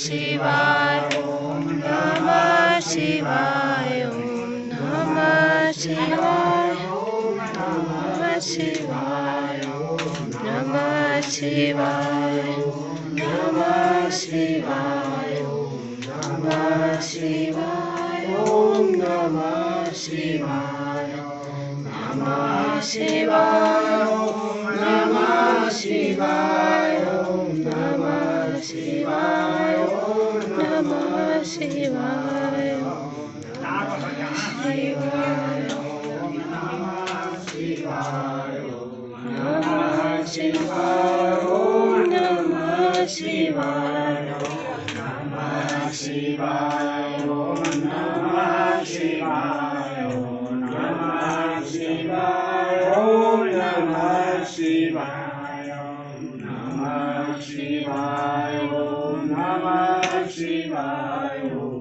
शिवाय ओम नमः शिवाय ओम नमः शिवाय ओम नमः शिवाय ओम नमः शिवाय ओम नमः शिवाय ओम नमः शिवाय ओम नमः शिवाय नमः शिवाय ओम नमः शिवाय ओम नमः शिवाय ओम नमः शिवाय नमः शिवाय ओम नमः शिवाय नमः शिवाय ओम नमः शिवाय ओम नमः शिवाय ओम नमः शिवाय नमः शिवाय ओम नमः शिवाय ओम